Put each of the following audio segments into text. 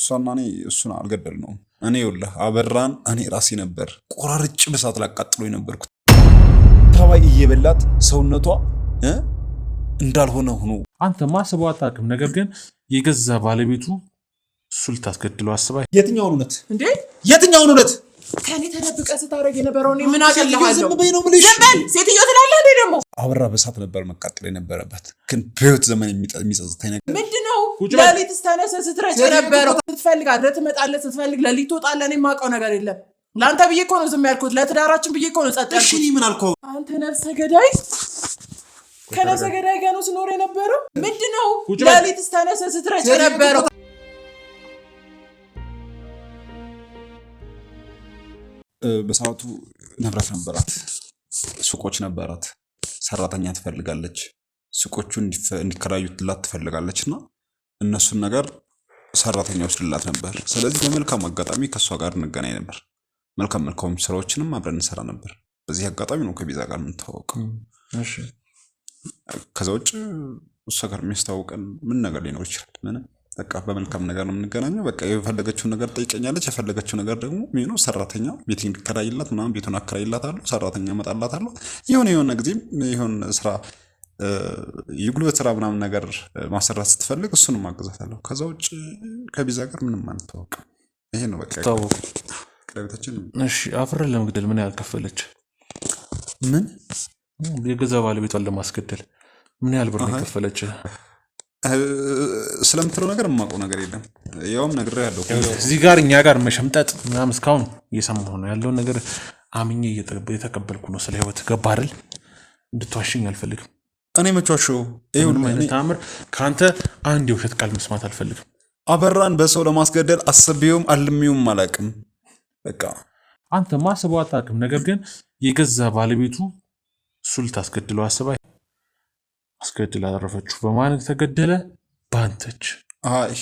እሷና እኔ እሱን አልገደልነውም። እኔ ይኸውልህ አበራን እኔ ራሴ ነበር ቆራርጬ በሳት ላቃጥሎ የነበርኩት። ተባይ እየበላት ሰውነቷ እንዳልሆነ ሆኖ አንተ ማስበው አታውቅም። ነገር ግን የገዛ ባለቤቱ እሱ ልታስገድለው አስባ የትኛውን እውነት እንዴ? የትኛውን እውነት ከኔ ተደብቀ ስታረግ የነበረው እኔ ምን አገለሃለሁ? ዝም በይ ነው የምልሽ። ዝም በል ሴትዮ ትላለህ እንዴ? ደግሞ አበራ በሳት ነበር መቃጠል የነበረበት፣ ግን በህይወት ዘመን የሚጸጽተኝ ነገር ምንድነው? ለሊት ስተነስ ስትረጭ የነበረው ስትፈልግ አድረ ትመጣለህ፣ ስትፈልግ ለሊት ትወጣለህ። እኔ የማውቀው ነገር የለም። ለአንተ ብዬ እኮ ነው ዝም ያልኩት፣ ለትዳራችን ብዬ እኮ ነው ጸጥ ያልኩት። እሺ እኔ ምን አልኩህ? አንተ ነፍሰ ገዳይ ከነፍሰ ገዳይ ጋር ነው ስኖር የነበረው። ምንድነው? ለሊት ስተነስ ስትረጭ የነበረው በሰዓቱ ንብረት ነበራት፣ ሱቆች ነበራት፣ ሰራተኛ ትፈልጋለች፣ ሱቆቹ እንዲከራዩላት ትፈልጋለች እና እነሱን ነገር ሰራተኛ ወስድላት ነበር። ስለዚህ በመልካም አጋጣሚ ከእሷ ጋር እንገናኝ ነበር፣ መልካም ስራዎችንም አብረን እንሰራ ነበር። በዚህ አጋጣሚ ነው ከቤዛ ጋር የምንተዋወቀው። ከዛ ውጭ እሷ ጋር የሚያስተዋውቀን ምን ነገር ሊኖር ይችላል? ምንም። በቃ በመልካም ነገር ነው የምንገናኘው። በቃ የፈለገችውን ነገር ጠይቀኛለች። የፈለገችው ነገር ደግሞ ምን ነው ሰራተኛ ቤት እንዲከራይላት ምናምን ቤቱን አከራይላታለሁ፣ ሰራተኛ እመጣላታለሁ። የሆነ ጊዜም የሆነ ስራ የጉልበት ስራ ምናምን ነገር ማሰራት ስትፈልግ እሱንም አግዛታለሁ። ከዛ ውጭ ከቤዛ ጋር ምንም አንተዋወቅም። ይሄ ነው በቃ ቀለበታችን። እሺ አፍረን ለመግደል ምን ያህል ከፈለች? ምን የገዛ ባለቤቷን ለማስገደል ምን ያህል ብር ነው ከፈለች? ስለምትለው ነገር የማውቀው ነገር የለም። ያውም ነገር ያለው እዚህ ጋር እኛ ጋር መሸምጠጥ ምናምን እስካሁን እየሰማሁ ነው ያለውን ነገር አምኜ እየተቀበልኩ ነው። ስለ ህይወት ገባህ አይደል? እንድትዋሽኝ አልፈልግም። እኔ መቿቸው ታምር ከአንተ አንድ የውሸት ቃል መስማት አልፈልግም። አበራን በሰው ለማስገደል አስቤውም አልሚውም አላውቅም። በቃ አንተ ማስበው አታውቅም። ነገር ግን የገዛ ባለቤቱ እሱ ልታስገድለው አስባ አስገድል አረፈችው። በማን ተገደለ? ባንተች። አይ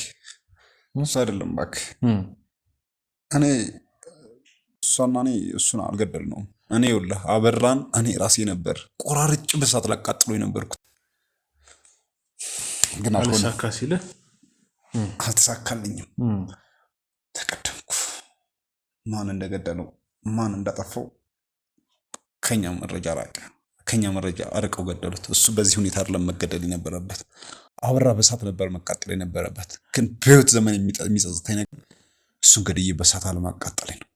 እሱ አይደለም እባክህ። እኔ እሷና እኔ እሱን አልገደልነውም። እኔ ይኸውልህ አበራን እኔ ራሴ ነበር ቆራርጬ በሳት ላቃጥሎ የነበርኩት፣ ግን አልሳካ ሲልህ አልተሳካልኝም። ተቀደምኩ። ማን እንደገደለው ማን እንዳጠፋው ከኛ መረጃ ራቀ። ከኛ መረጃ አርቀው ገደሉት። እሱ በዚህ ሁኔታ አይደለም መገደል የነበረበት። አበራ በሳት ነበር መቃጠል የነበረበት፣ ግን በህይወት ዘመን የሚጸጽተኝ ነገር እሱን ገድዬ በሳት አለማቃጠለኝ ነው።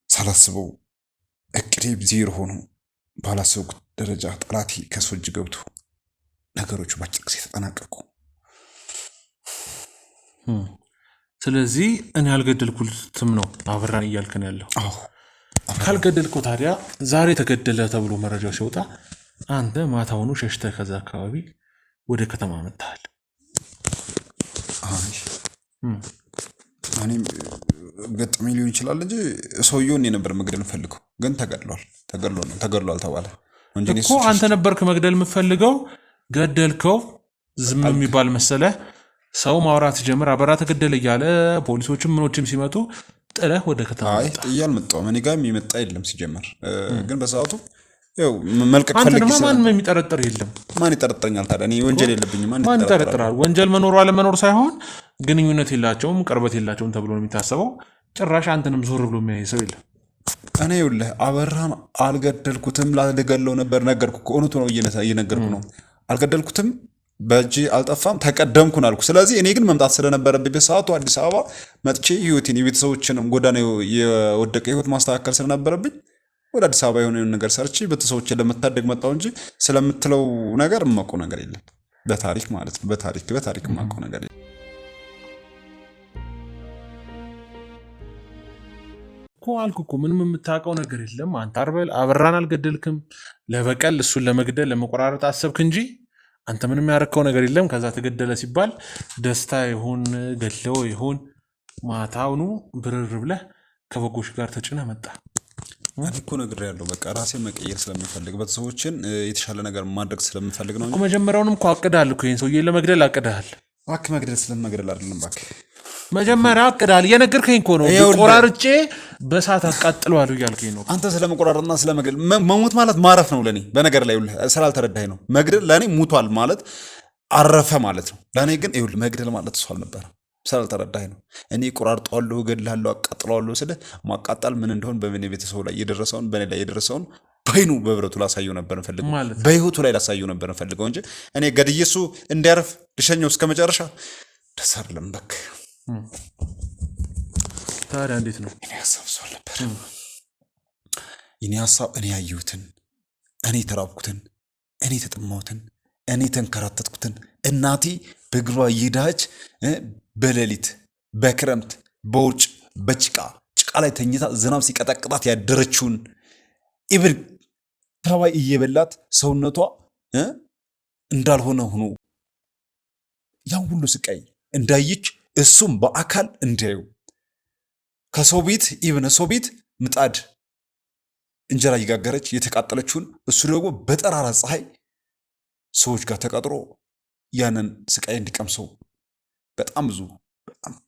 ሳላስበው እቅዴ ዜሮ ሆኖ ባላሰብኩት ደረጃ ጠላቴ ከሰው እጅ ገብቶ ነገሮቹ በአጭር ጊዜ ተጠናቀቁ። ስለዚህ እኔ አልገደልኩትም ነው አበራን እያልከን ያለው? አዎ። ካልገደልኩ ታዲያ ዛሬ ተገደለ ተብሎ መረጃው ሲወጣ አንተ ማታውኑ ሸሽተህ ከዛ አካባቢ ወደ ከተማ መጥተሃል። እኔም ገጥሜ ሊሆን ይችላል እንጂ ሰውየውን የነበር መግደል ፈልገው፣ ግን ተገድሏል ተባለ እኮ። አንተ ነበርክ መግደል የምፈልገው፣ ገደልከው። ዝም የሚባል መሰለህ? ሰው ማውራት ጀምር አበራ ተገደለ እያለ ፖሊሶችም ምኖችም ሲመጡ ጥለህ ወደ ከተማ መጣ። ጥያል መጣው። እኔ ጋር የሚመጣ የለም ሲጀመር። ግን በሰዓቱ ያው መልቀቅ ፈልጌ አንተ ማንም የሚጠረጥር የለም። ማን ይጠረጥረኛል ታዲያ? እኔ ወንጀል የለብኝም። ማን ይጠረጥራል? ወንጀል መኖሩ አለመኖር ሳይሆን ግንኙነት የላቸውም ቅርበት የላቸውም ተብሎ ነው የሚታሰበው። ጭራሽ አንተንም ዞር ብሎ የሚያይ ሰው የለም። እኔ ይኸውልህ አበራን አልገደልኩትም፣ ላልገለው ነበር። ነገርኩ፣ እውነቱ ነው እየነገርኩ ነው። አልገደልኩትም፣ በእጅ አልጠፋም፣ ተቀደምኩን አልኩ። ስለዚህ እኔ ግን መምጣት ስለነበረብኝ በሰዓቱ አዲስ አበባ መጥቼ ህይወቴን የቤተሰቦችንም ጎዳና የወደቀ ህይወት ማስተካከል ስለነበረብኝ ወደ አዲስ አበባ የሆነ ነገር ሰርቼ ቤተሰቦችን ለመታደግ መጣሁ እንጂ ስለምትለው ነገር የማውቀው ነገር የለም። በታሪክ ማለት ነው። በታሪክ የማውቀው ነገር የለም እኮ አልኩ እኮ። ምንም የምታውቀው ነገር የለም። አንተ አበራን አልገደልክም። ለበቀል እሱን ለመግደል ለመቆራረጥ አሰብክ እንጂ አንተ ምንም ያረከው ነገር የለም። ከዛ ተገደለ ሲባል ደስታ ይሁን ገለው ይሁን ማታውኑ ብርር ብለህ ከበጎች ጋር ተጭነህ መጣ። እኔ እኮ ነግሬያለሁ። በቃ ራሴን መቀየር ስለምፈልግ ቤተሰቦችን የተሻለ ነገር ማድረግ ስለምፈልግ ነው። መጀመሪያውንም እኮ አቅዳል እኮ ይሄን ሰውዬ ለመግደል አቅዳል። እባክህ መግደል ስለመግደል አይደለም እባክህ። መጀመሪያ አቅዳል እየነገርከኝ እኮ ነው። ቆራርጬ በሳት አቃጥለዋለሁ እያልከኝ ነው። አንተ ስለመቆራረጥና ስለመግደል መሞት ማለት ማረፍ ነው ለኔ። በነገር ላይ ስላልተረዳኸኝ ነው። መግደል ለኔ ሙቷል ማለት አረፈ ማለት ነው። ለኔ ግን ይኸውልህ መግደል ማለት እሱ አልነበረም። ስላልተረዳኸኝ ነው። እኔ ቆራርጠዋለሁ፣ እገድልሃለሁ፣ አቃጥለዋለሁ ስለ ማቃጠል ምን እንደሆን በምን ቤተሰቡ ላይ የደረሰውን በእኔ ላይ የደረሰውን በይኑ በብረቱ ላሳየው ነበር እንፈልገው፣ በህይወቱ ላይ ላሳየው ነበር እንፈልገው እንጂ እኔ ገድዬ እሱ እንዲያርፍ ልሸኘው እስከ መጨረሻ ደስ አይደለም። በቃ ታዲያ እንዴት ነው? እኔ ሀሳብ ሰው ነበር። እኔ ሀሳብ እኔ ያየሁትን፣ እኔ የተራብኩትን፣ እኔ የተጠማሁትን፣ እኔ ተንከራተትኩትን እናቴ በእግሯ እየሄዳች በሌሊት በክረምት በውርጭ በጭቃ ላይ ተኝታ ዝናብ ሲቀጠቅጣት ያደረችውን ኢብን ተባይ እየበላት ሰውነቷ እንዳልሆነ ሆኖ ያን ሁሉ ስቃይ እንዳየች እሱም በአካል እንዳዩ ከሰው ቤት ኢብን ሰው ቤት ምጣድ እንጀራ እየጋገረች የተቃጠለችውን እሱ ደግሞ በጠራራ ፀሐይ ሰዎች ጋር ተቀጥሮ ያንን ስቃይ እንዲቀምሰው በጣም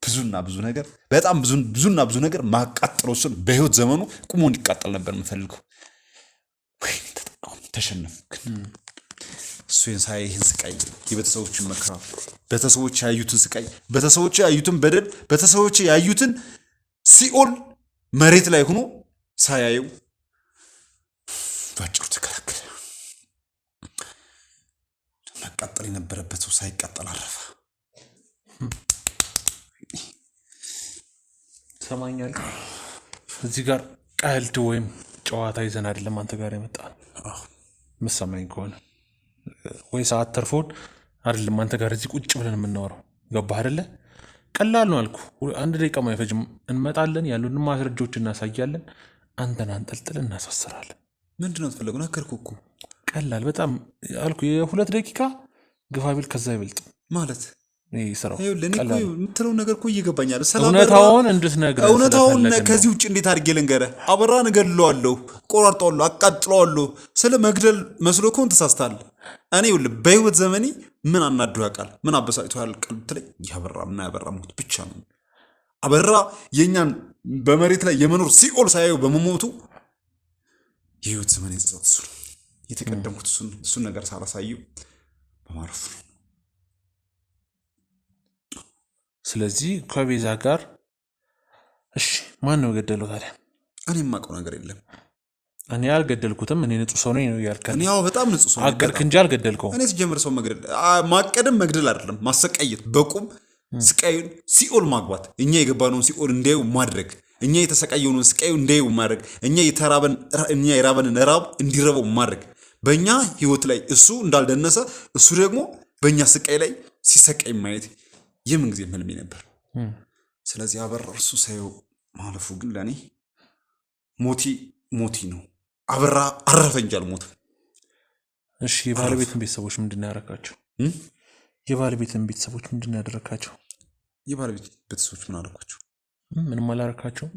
ብዙና ብዙ ነገር በጣም ብዙና ብዙ ነገር ማቃጠለው እሱን በህይወት ዘመኑ ቁሞ እንዲቃጠል ነበር የምፈልገው። ወይ ተሸነፍኩ። እሱ ይህን ስቃይ የቤተሰቦችን መከራ፣ ቤተሰቦች ያዩትን ስቃይ፣ ቤተሰቦች ያዩትን በደል፣ ቤተሰቦች ያዩትን ሲኦል መሬት ላይ ሆኖ ሳያየው ባጭሩ ተከላከለ። መቃጠል የነበረበት ሰው ሳይቃጠል አረፈ። ሰማኛል። እዚህ ጋር ቀልድ ወይም ጨዋታ ይዘን አይደለም አንተ ጋር የመጣ ምሰማኝ ከሆነ ወይ ሰዓት ተርፎን አይደለም አንተ ጋር እዚህ ቁጭ ብለን የምናወራው። ገባህ አይደለ? ቀላል ነው አልኩ። 1 ደቂቃ አይፈጅም። እንመጣለን፣ ያሉን ማስረጃዎች እናሳያለን፣ አንተን አንጠልጥለን እናሳስራለን። ምንድነው ተፈለገው? ነገርኩህ እኮ ቀላል በጣም አልኩ። የ2 ደቂቃ ግፋቢል ከዛ ይበልጥ ማለት ይሰራው። የምትለው ነገር እኮ እየገባኛል። እውነታውን እንድትነግረን እውነታውን ከዚህ ውጭ እንዴት አድርጌ ልንገርህ? አበራን እገድለዋለሁ፣ ቆራርጠዋለሁ፣ አቃጥለዋለሁ ስለ መግደል መስሎ ከሆን ተሳስተሃል። እኔ በህይወት ዘመኔ ምን አናዶ ያውቃል? ምን አበሳጭቶ ያልቃል ብትለኝ ያበራና ያበራ ሞት ብቻ ነው። አበራ የኛን በመሬት ላይ የመኖር ሲኦል ሳያዩ በመሞቱ የህይወት ዘመኔ ጸጸት እሱ ነው። የተቀደምኩት እሱን ነገር ሳላሳየው በማረፉ ነው። ስለዚህ ከቤዛ ጋር እሺ፣ ማን ነው የገደለው ታዲያ? እኔ የማውቀው ነገር የለም። እኔ አልገደልኩትም። እኔ ንጹህ ሰው ነኝ ነው ያልከኝ። እኔ በጣም ንጹህ ሰው አገድክ እንጂ አልገደልከውም። እኔ ሲጀምር ሰው መግደል ማቀደም መግደል አይደለም፣ ማሰቃየት፣ በቁም ስቃዩን ሲኦል ማግባት፣ እኛ የገባነውን ሲኦል እንዲያዩ ማድረግ፣ እኛ የተሰቃየውን ስቃዩ እንዲያዩ ማድረግ፣ እኛ የራበንን ራብ እንዲረበው ማድረግ፣ በእኛ ህይወት ላይ እሱ እንዳልደነሰ እሱ ደግሞ በእኛ ስቃይ ላይ ሲሰቃይ ማየት የምን ጊዜ ህልሜ ነበር። ስለዚህ አበራ እርሱ ሳየው ማለፉ ግን ለእኔ ሞቲ ነው። አበራ አረፈ እንጂ አልሞተም። እሺ፣ የባለቤትን ቤተሰቦች ምንድን ነው ያደረካቸው? የባለቤትን ቤተሰቦች ምንድን ነው ያደረካቸው? የባለቤት ቤተሰቦች ምን አደረኳቸው? ምንም አላረካቸው።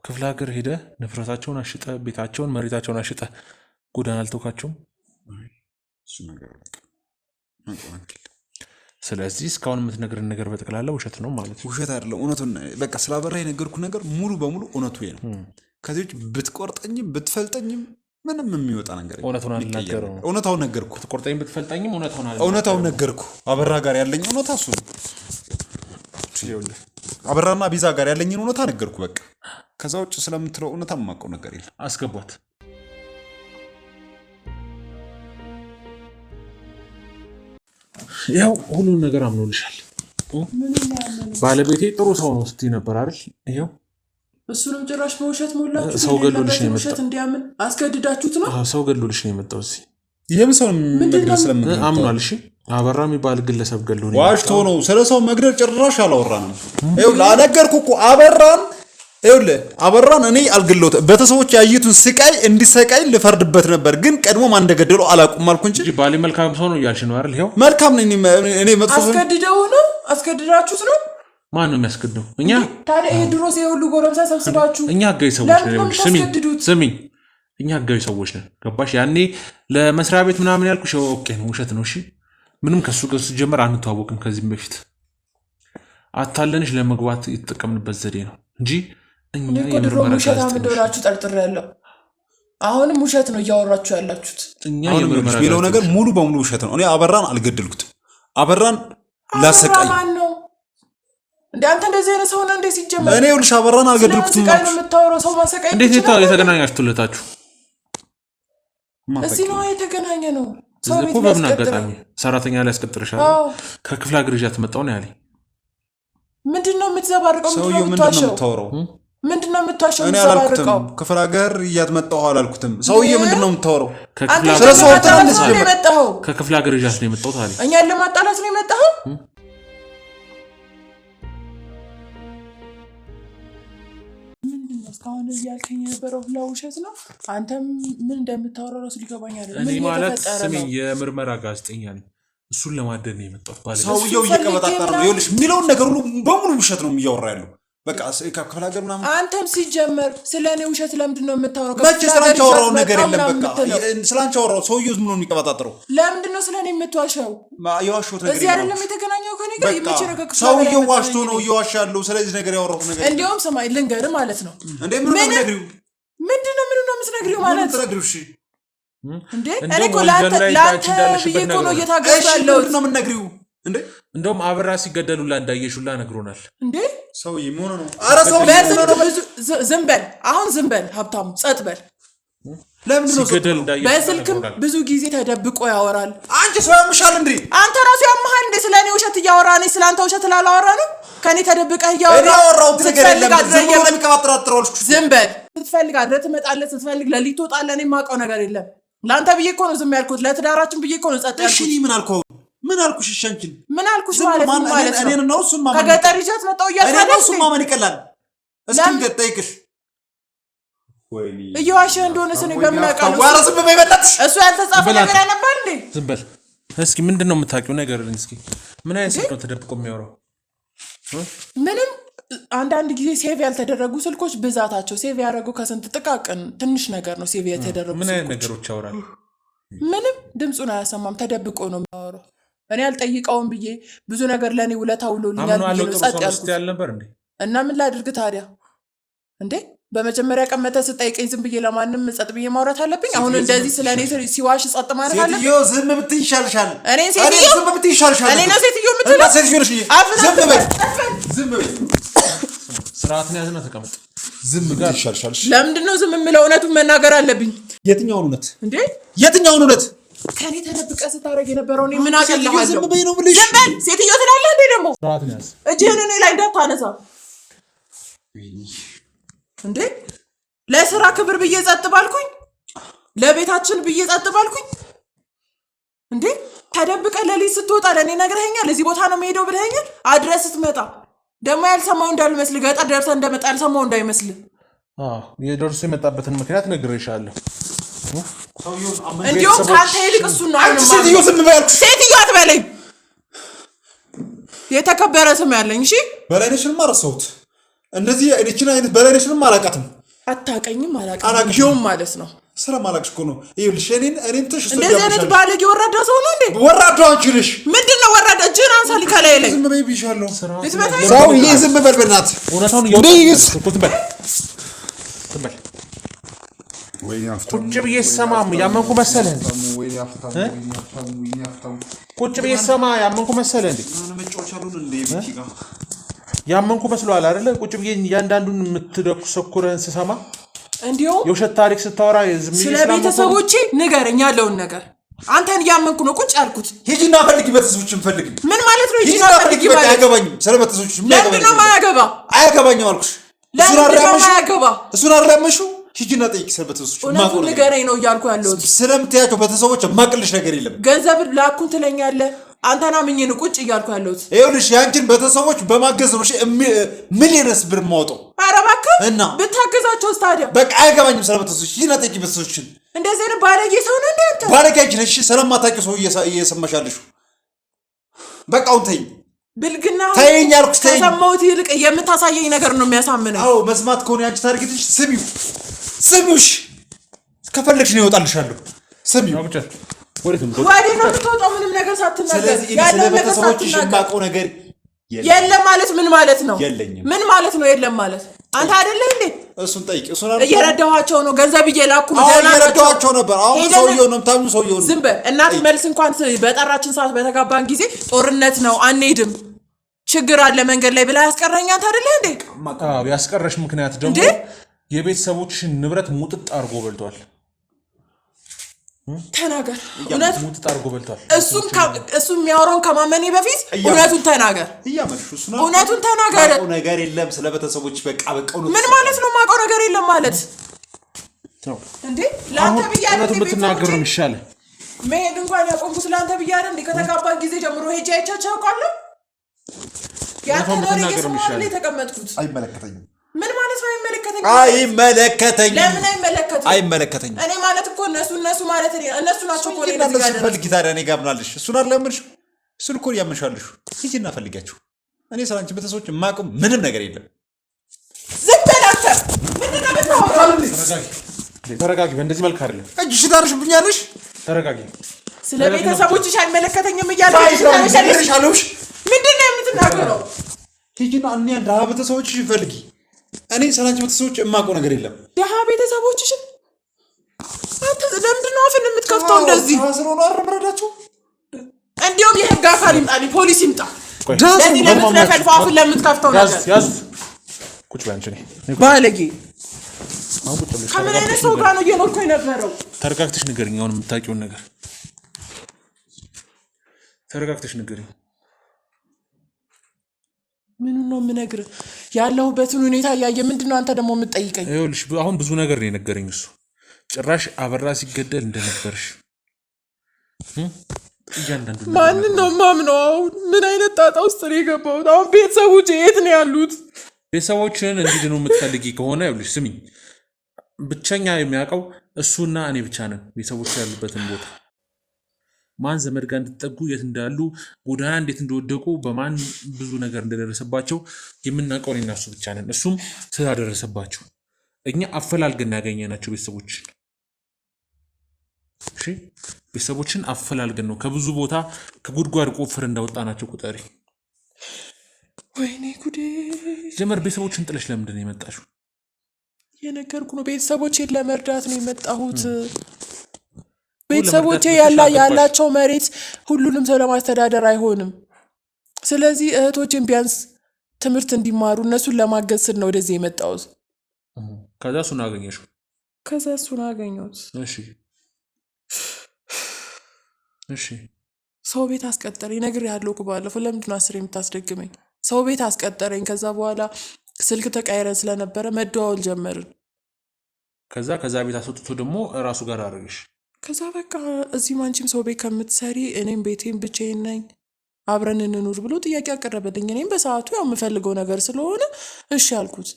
ክፍለ ሀገር ሄደ ንፍረታቸውን አሽጠ፣ ቤታቸውን መሬታቸውን አሽጠ ጎዳና አልተውካቸውም? እሱ ነገር ስለዚህ እስካሁን የምትነግርን ነገር በጠቅላላ ውሸት ነው ማለት ነው። ውሸት አይደለም፣ እውነቱን በቃ ስላበራ የነገርኩ ነገር ሙሉ በሙሉ እውነቱ ነው። ከዚህ ውጭ ብትቆርጠኝም ብትፈልጠኝም ምንም የሚወጣ ነገር እውነቱን አልናገረው። እውነታውን ነገርኩ። ብትቆርጠኝም ብትፈልጠኝም እውነታውን ነገርኩ። አበራ ጋር ያለኝ እውነታ እሱ ነው። አበራና ቤዛ ጋር ያለኝን እውነታ ነገርኩ። በቃ ከዛ ውጭ ስለምትለው እውነታ የማውቀው ነገር የለም። አስገቧት። ያው ሁሉን ነገር አምኖልሻል። ባለቤቴ ጥሩ ሰው ነው ስትይ ነበር አይደል? ይሄው እሱንም ጭራሽ በውሸት ሞላችሁ። ሰው ገድሎልሽ ነው ውሸት እንዲያምን አስገድዳችሁት ነው። ሰው ገድሎልሽ ነው የመጣው እዚህ። ይሄም ሰው መግደል ስለምትገድል አምኗል። እሺ፣ አበራ የሚባል ግለሰብ ገድሎ ነው። ዋሽቶ ነው። ስለ ሰው መግደል ጭራሽ አላወራንም። ይኸው ላነገርኩ እኮ አበራን እኔ አልገለውትም። ቤተሰቦች ያዩትን ስቃይ እንዲሰቃይ ልፈርድበት ነበር፣ ግን ቀድሞ ማን እንደገደለው አላውቅም አልኩ እንጂ ባሌ መልካም ሰው ነው እያልሽ ነው አይደል? ይኸው መልካም ነኝ እኔ። መጥፎ አስገድደው ነው? አስገድዳችሁት ነው? ማን ነው የሚያስገድደው? እኛ። ታዲያ ይሄ ድሮስ የሁሉ ጎረምሳ ሰብስባችሁ እኛ ህጋዊ ሰዎች ነን። ስሚኝ፣ እኛ ህጋዊ ሰዎች ነን። ገባሽ? ያኔ ለመስሪያ ቤት ምናምን ያልኩሽ ኦኬ ነው፣ ውሸት ነው። እሺ፣ ምንም ከሱ ጋር ሲጀመር አንተዋወቅም ከዚህም በፊት። አታለንሽ ለመግባት የተጠቀምንበት ዘዴ ነው እንጂ እኛ የምርመራ ውሸታም እንደሆናችሁ ጠርጥሬያለሁ። አሁንም ውሸት ነው እያወራችሁ ያላችሁት። እኛ የምርመራ የሚለው ነገር ሙሉ በሙሉ ውሸት ነው። እኔ አበራን አልገደልኩትም። አበራን ላሰቃይ እንዴ አንተ እንደዚህ አይነት ሰው ነው እንዴ ሲጀመር? እኔ ይኸውልሽ አበራን አልገደልኩትም ነው የምታወራው። ሰው ማሰቃየት እንዴት የተገናኛችሁለታችሁ? እዚህ ነው የተገናኘ ነው። ሰው ቤት በምን አጋጣሚ ሰራተኛ ላይ አስቀጥረሻል? ከክፍለ ሀገር ይዣት መጣሁ ነው ያለኝ። ምንድነው የምትዘባርቀው? ሰውዬው ምንድነው የምታወራው? ምንድነው የምታወራው? እኔ አላልኩትም። ክፍለ ሀገር ይዣት መጣሁ አላልኩትም። ሰውዬው ምንድነው የምታወራው? ከክፍለ ሀገር ይዣት ነው የመጣሁት አለኝ። እኛን ለማጣላት ነው የመጣኸው? እስካሁን እያልከኝ የነበረው ሁላ ውሸት ነው። አንተም ምን እንደምታወራው ራሱ ሊገባኝ አይደለም። እኔ ማለት ስሜ የምርመራ ጋዜጠኛ ነኝ። እሱን ለማደን ነው የመጣሁት። ሰውዬው እየቀበጣጠረ ነው። ይኸውልሽ የሚለውን ነገር ሁሉ በሙሉ ውሸት ነው እያወራ ያለው። በቃ ከክፍለ ሀገር ምናምን አንተም ሲጀመር ስለኔ ውሸት ለምንድን ነው የምታወራው? መቼ ስላንቺ አወራው ነገር የለም። በቃ ስላንቺ አወራው። ሰውዬው ዝም ብሎ ነው የሚቀበጣጠረው። ለምንድን ነው ስለኔ የምትዋሸው? የዋሸሁት ነገር እዚህ አይደለም የተገናኘው ከኔ ጋር የመቼ ነገር ክፍለ ሰውዬው ዋሽቶ ነው እየዋሻ ያለው። ስለዚህ ነገር ያወራሁት ነገር እንዲያውም ሰማይ ልንገርህ ማለት ነው። እንዴ ምን ነው የምትነግሪው? ምንድነው የምትነግሪው ማለት ትነግሪው? እሺ እንዴ እኔ እኮ ላንተ ብዬ እኮ ነው እየታገስኩ ያለሁት። ምንድን ነው የምትነግሪው? እንዴ እንደውም አብራ ሲገደሉላ እንዳየሹላ ነግሮናል። እንዴ ሰውዬ ምን ነው? ኧረ ሰው ዝም በል አሁን ዝም በል ሀብታሙ ጸጥ በል። ለምን ነው ሲገደል እንዳየሹ? በስልክም ብዙ ጊዜ ተደብቆ ያወራል። አንቺ ሰው ያምሻል እንዴ? አንተ ራሱ ያምሃል እንዴ? ስለኔ ውሸት እያወራ ነኝ። ስላንተ ውሸት ላላወራ ነው ከኔ ተደብቀህ እያወራ እኔ አወራው ነገር የለም። ዝም በል ስትፈልግ አድረ ትመጣለህ፣ ስትፈልግ ለሊት ትወጣለህ። እኔ የማውቀው ነገር የለም። ለአንተ ብዬ እኮ ነው ዝም ያልኩት። ለትዳራችን ብዬ እኮ ነው ጸጥ ያልኩት። እሺ ምን አልኩህ? ምን አልኩሽ? እሺ አንቺን ምን አልኩሽ ማለት ነው? እኔን ነው እሱን ማመን ከገጠር ይዘት መጣው እያልኩ እኔ ነው እሱን ማመን ይቀላል። እስኪ እንገጠይቅሽ ወይኔ እየዋሸህ እንደሆነ ስኔ በምን አውቃለሁ? ዋራ ዝም በይ በእናትሽ። እሱ ያልተጻፈ ነገር ያነባል እንዴ? ዝም በል እስኪ። ምንድነው የምታውቂው ነገር? እስኪ ምን አይነት ስልክ ነው ተደብቆ የሚያወራው? ምንም አንዳንድ ጊዜ ሴቭ ያልተደረጉ ስልኮች ብዛታቸው ሴቭ ያደረገው ከስንት ጥቃቅን ትንሽ ነገር ነው ሴቭ የተደረጉ። ምን አይነት ነገሮች ያወራል? ምንም ድምፁን አያሰማም። ተደብቆ ነው የሚያወራው። እኔ አልጠይቀውም ብዬ ብዙ ነገር ለኔ ውለታ ውሎልኛል ብዬ ነው ጸጥ ያልኩት። እና ምን ላድርግ ታዲያ እንዴ? በመጀመሪያ ቀን መተህ ስጠይቀኝ ዝም ብዬ ለማንም ጸጥ ብዬ ማውራት አለብኝ? አሁን እንደዚህ ስለኔ ሲዋሽ ጸጥ ማለት አለብኝ? ሴትዮ ዝም ብትይ ይሻልሻል። እኔ ሴትዮ ዝም ብትይ ይሻልሻል። እኔ ነው ሴትዮ የምትለው? ሴትዮ ነሽ። ዝም በይ ዝም በይ። ስርዓትን ያዝና ተቀመጥ። ዝም ብትይ ይሻልሻል። ለምንድን ነው ዝም የምለው? እውነቱን መናገር አለብኝ። የትኛውን እውነት እንዴ? የትኛውን እውነት? ከኔ ተደብቀህ ስታደርግ የነበረው እኔ ምን አቀልሃለሁ? ዝም በይ ነው የምልሽ። ዝም በል ሴትዮ ትላለህ እንዴ? ደግሞ ስርዓትን ያዝ። እጅህን እኔ ላይ እንዳታነሳ እንዴ። ለስራ ክብር ብዬ ጸጥ ባልኩኝ፣ ለቤታችን ብዬ ጸጥ ባልኩኝ እንዴ። ተደብቀህ ለሊት ስትወጣ ለእኔ ነግረኸኛል። እዚህ ቦታ ነው የምሄደው ብለኸኛል። አድረስ ስትመጣ ደግሞ ያልሰማው እንዳልመስል፣ ገጠር ደርሰህ እንደመጣ ያልሰማው እንዳይመስል። የደርሶ የመጣበትን ምክንያት ነግሬሻለሁ። እንዲሁም ከአንተ ይልቅ እሱን ነው አይደል? ሴትዮ ዝም በይ አልኩሽ። ሴትዮ አትበለኝ። የተከበረ ስም ያለኝ እሺ። በላይነሽንም አረሳሁት። እንደዚህ እቺን አይነት በላይነሽንም አላውቃትም። አታውቀኝም? አላውቅም ማለት ነው። ስለማላውቅሽ እኮ ነው። ይኸውልሽ እኔን ትሽ እንደዚህ አይነት ባለጌ ወራዳ ሰው ነው እንዴ? ወራዳ አንቺ ነሽ። ምንድነው ወራዳ? እጅህን አንሳ ከላይ ላይ። ዝም በይ ብዬሻለሁ። ሰውዬ ዝም በል በእናትህ። እውነታውን ቁጭ ብዬ ስሰማ ያመንኩ መሰለህ? ቁጭ ብዬ ስሰማ ያመንኩ መሰለህ እንዴ? ያመንኩ መስሎሃል አይደለ? ቁጭ ብዬ እያንዳንዱን የምትደኩሰኩረን ስሰማ እንዲያው የውሸት ታሪክ ስታወራ ስለ ቤተሰቦቼ ንገረኝ ያለውን ነገር። አንተን እያመንኩ ነው ቁጭ ያልኩት። ሂጂና ፈልጊ፣ ቤተሰቦችን ፈልጊ። ምን ማለት ነው? ሂጂና ፈልጊ። በቃ አያገባኝም። ስለ ቤተሰቦች ለምን ነው የማያገባ? አያገባኝም አልኩሽ። እሱን አራመሽው። ሂጂና ጠይቂ ስለ ቤተሰቦች። እውነቱን ንገረኝ ነው እያልኩ ያለሁት። ስለምትያቸው ቤተሰቦች የማቅልሽ ነገር የለም። ገንዘብ ላኩን ትለኛለህ። አንተና ምኝን ቁጭ እያልኩ ያለሁት ይኸውልሽ፣ ያንቺን ቤተሰቦች በማገዝ ነው ሚሊየንስ ብር የማወጣው። ኧረ እባክህ እና ብታገዛቸውስ ታዲያ? በቃ አያገባኝም ስለ ቤተሰቦች። ሂጂና ጠይቂ ቤተሰቦችን። እንደዚህ አይነት ባለጌ ሰው ነው እንዴ አንተ? ባለጌ አንቺ ነሽ። ስለማታውቂው ሰው እየሰማሽ ያለሽው። በቃ አሁን ተይኝ። ብልግና ተይኝ አልኩሽ። ተይኝ። ከሰማሁት ይልቅ የምታሳየኝ ነገር ነው የሚያሳምነው። አዎ መስማት ከሆነ ያንቺ ታርጌትሽ ስሚው። ከፈለግሽ ነው ይወጣልሻለሁ። ስሚው። ወዴት ነው የምትወጣው? ምንም ነገር ሳትናገር ስለ ቤተሰቦችሽ የማውቀው ነገር የለም ማለት ምን ማለት ነው? የለኝም። ምን ማለት ነው የለም ማለት? አንተ አይደለህ እንዴ? እሱን ጠይቂ። እየረዳኋቸው ነው፣ ገንዘብ እየላኩ ነው። እየረዳኋቸው ነበር። አሁን ሰውየው ነው የምታምኑ። ሰውየው ነው። ዝም በል እናት መልስ እንኳን በጠራችን ሰዓት በተጋባን ጊዜ ጦርነት ነው አንሄድም፣ ችግር አለ መንገድ ላይ ብላ ያስቀረኛት አይደለ እንዴ? አዎ ያስቀረሽ ምክንያት ደግሞ የቤተሰቦችሽን ንብረት ሙጥጥ አድርጎ በልቷል። ተናገር፣ እውነት ሙጥጥ አድርጎ በልቷል። እሱ የሚያወራውን ከማመኔ በፊት እውነቱን ተናገር። እውነቱን ተናገር። ነገር የለም ስለ ቤተሰቦች በቃ ምን ማለት ነው? ማውቀው ነገር የለም ማለት እንዴ? ለአንተ ብያለሁ የምትናገሩ ነው የሚሻለው። መሄድ እንኳን ያቆምኩት ለአንተ ብያለሁ እንዴ? ከተጋባን ጊዜ ጀምሮ ሄጄ አይቻቸው አውቃለሁ። ያንተ ነው ነው የተቀመጥኩት። አይመለከተኝም። ምን ማለት ነው አይመለከተኝም? አይመለከተኝም። ለምን አይመለከተኝም? አይመለከተኝም። እኔ ማለት እኮ እነሱ ማለት እነሱ ናቸው እኮ ነው እነሱ ፈልጊ። ታዲያ እኔ ጋር ምናለሽ? እሱን አይደለምሽ? እሱን እኮ ያመንሻለሽ። ሂጂና ፈልጊያችሁ። እኔ ስላንቺ ቤተሰቦች የማውቀው ምንም ነገር የለም። ዝም በል አንተ። ምንድን ነው የምታወራው? ተረጋጊ። በእንደዚህ መልክ አይደለም። እጅሽ ታርሽብኛለሽ። ተረጋጊ። ስለ ቤተሰቦችሽ አይመለከተኝም እያለሽ ምንድን ነው የምትናገረው? ሂጂና እኔ ደሃ ቤተሰቦችሽን ፈልጊ። እኔ ስላንቺ ቤተሰቦች የማውቀው ነገር የለም። ደሃ ቤተሰቦችሽን? አንተ ለምንድን ነው አፍን የምትከፍተው እንደዚህ? ስለሆነ አረምረዳቸው። እንዲሁም የህግ አካል ይምጣ፣ ፖሊስ ይምጣ። ለዚህ ለምትለፈልፈው አፍን ለምትከፍተው ነገር ያዙት። ቁጭ በይ አንቺ። ባለጌ ከምን አይነት ሰው ጋር ነው እየኖርኩ የነበረው? ተረጋግተሽ ንገሪኝ። አሁን የምታውቂውን ነገር ተረጋግተሽ ንገሪኝ። ምኑን ነው የምነግርህ? ያለሁበትን ሁኔታ እያየ ምንድን ነው አንተ ደግሞ የምትጠይቀኝ? ይኸውልሽ አሁን ብዙ ነገር ነው የነገረኝ እሱ። ጭራሽ አበራ ሲገደል እንደነበርሽ እያንዳንዱ ማንን ነው የማምነው? አሁን ምን አይነት ጣጣ ውስጥ ነው የገባሁት? አሁን ቤተሰቦቼ የት ነው ያሉት? ቤተሰቦችን እንዲድኑ የምትፈልጊ ከሆነ ይኸውልሽ ስሚኝ፣ ብቸኛ የሚያውቀው እሱና እኔ ብቻ ነን። ቤተሰቦች ያሉበትን ቦታ ማን ዘመድ ጋር እንድትጠጉ፣ የት እንዳሉ፣ ጎዳና እንዴት እንደወደቁ፣ በማን ብዙ ነገር እንደደረሰባቸው የምናውቀው እኔና እሱ ብቻ ነን። እሱም ስላደረሰባቸው እኛ አፈላልገን ያገኘናቸው ቤተሰቦችን። እሺ ቤተሰቦችን አፈላልገን ነው ከብዙ ቦታ ከጉድጓድ ቆፍር እንዳወጣናቸው ቁጠሪ። ወይኔ ጉዴ! ጀመር ቤተሰቦችን ጥለሽ ለምንድን ነው የመጣሽው? የነገርኩ ነው፣ ቤተሰቦቼን ለመርዳት ነው የመጣሁት። ቤተሰቦቼ ያላቸው መሬት ሁሉንም ሰው ለማስተዳደር አይሆንም። ስለዚህ እህቶችን ቢያንስ ትምህርት እንዲማሩ እነሱን ለማገዝ ስል ነው ወደዚህ የመጣሁት። ከዛ እሱን አገኘሽው? ከዛ እሱን አገኘሁት። እሺ ሰው ቤት አስቀጠረኝ። ነግሬሃለሁ እኮ ባለፈው። ለምንድን ነው 10 የምታስደግመኝ? ሰው ቤት አስቀጠረኝ። ከዛ በኋላ ስልክ ተቀያይረን ስለነበረ መደዋወል ጀመርን። ከዛ ቤት አስወጥቶ ደግሞ እራሱ ጋር አደረገሽ። ከዛ በቃ እዚህም አንቺም ሰው ቤት ከምትሰሪ እኔም ቤቴም ብቻዬን ነኝ አብረን እንኑር ብሎ ጥያቄ አቀረበልኝ። እኔም በሰዓቱ ያው የምፈልገው ነገር ስለሆነ እሺ አልኩት።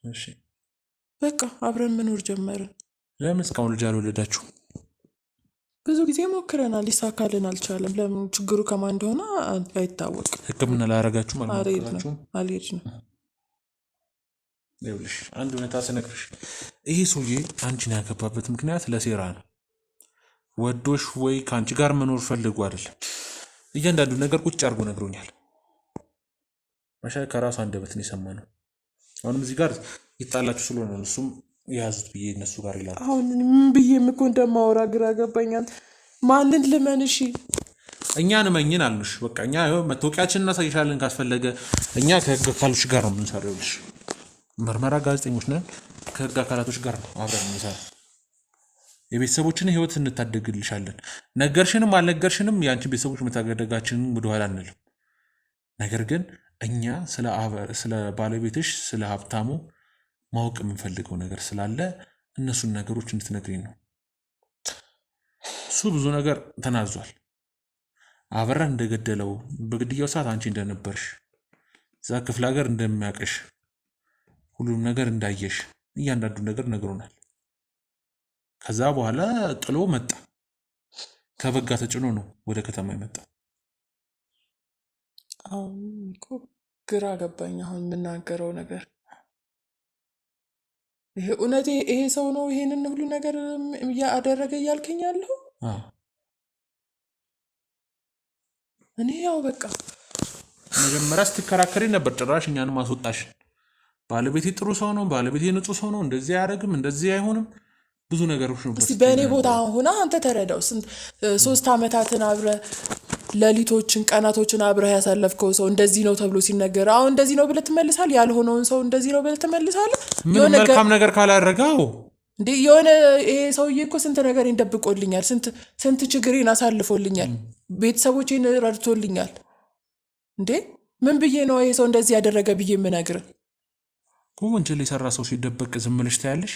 እሺ በቃ አብረን መኖር ጀመርን። ለምን እስካሁን ልጅ አልወለዳችሁ? ብዙ ጊዜ ሞክረናል፣ ሊሳካልን አልቻለም። ለምን ችግሩ ከማን እንደሆነ አይታወቅም። ሕክምና ላያረጋችሁም አልሞከራችሁም? አልሄድንም። ይኸውልሽ አንድ ሁኔታ ስነግርሽ፣ ይሄ ሰውዬ አንቺን ያገባበት ምክንያት ለሴራ ነው። ወዶሽ ወይ ከአንቺ ጋር መኖር ፈልጎ አይደለም። እያንዳንዱ ነገር ቁጭ አድርጎ ነግሮኛል። ማሻ ከራሱ አንደበት ነው የሰማነው። አሁንም እዚህ ጋር ይጣላችሁ ስለሆነ ነው እሱም የያዙት ብዬ እነሱ ጋር ይላል። አሁን ምን ብዬ እኮ እንደማወራ ግራ ገባኛል። ማንን ልመን? እሺ እኛን መኝን አልንሽ። በቃ እኛ መታወቂያችንን እናሳይሻለን ካስፈለገ። እኛ ከህግ አካሎች ጋር ነው የምንሰራው። ልሽ ምርመራ ጋዜጠኞች ነን። ከህግ አካላቶች ጋር ነው አብረን የምንሰራው። የቤተሰቦችን ህይወት እንታደግልሻለን። ነገርሽንም አልነገርሽንም የአንቺን ቤተሰቦች መታደጋችንን ወደኋላ አንልም። ነገር ግን እኛ ስለ ባለቤትሽ ስለ ሀብታሙ ማወቅ የምንፈልገው ነገር ስላለ እነሱን ነገሮች እንድትነግሪኝ ነው። እሱ ብዙ ነገር ተናዟል። አበራን እንደገደለው፣ በግድያው ሰዓት አንቺ እንደነበርሽ፣ እዛ ክፍለ ሀገር እንደሚያውቅሽ፣ ሁሉም ነገር እንዳየሽ እያንዳንዱ ነገር ነግሮናል። ከዛ በኋላ ጥሎ መጣ። ከበጋ ተጭኖ ነው ወደ ከተማ የመጣ። አሁን እኮ ግራ ገባኝ አሁን የምናገረው ነገር። ይሄ እውነት ይሄ ሰው ነው ይሄንን ሁሉ ነገር እያደረገ እያልከኝ ያለው? እኔ ያው በቃ መጀመሪያ ስትከራከሪ ነበር፣ ጭራሽ እኛንም አስወጣሽ። ባለቤቴ ጥሩ ሰው ነው፣ ባለቤቴ ንጹህ ሰው ነው፣ እንደዚህ አያደርግም፣ እንደዚህ አይሆንም፣ ብዙ ነገሮች ነበር። እስቲ በእኔ ቦታ ሆና አንተ ተረዳው። ስንት 3 ዓመታትን አብረ ሌሊቶችን ቀናቶችን አብረህ ያሳለፍከው ሰው እንደዚህ ነው ተብሎ ሲነገር አሁን እንደዚህ ነው ብለህ ትመልሳለህ? ያልሆነውን ሰው እንደዚህ ነው ብለህ ትመልሳለህ? ምን መልካም ነገር ካላደረገው እንዴ የሆነ ይሄ ሰውዬ እኮ ስንት ነገር ይደብቆልኛል፣ ስንት ችግሬን አሳልፎልኛል፣ ቤተሰቦቼን ረድቶልኛል። እንዴ ምን ብዬ ነው ይሄ ሰው እንደዚህ ያደረገ ብዬ የምነግርህ? ወንጀል የሰራ ሰው ሲደበቅ ዝም ብለሽ ታያለሽ?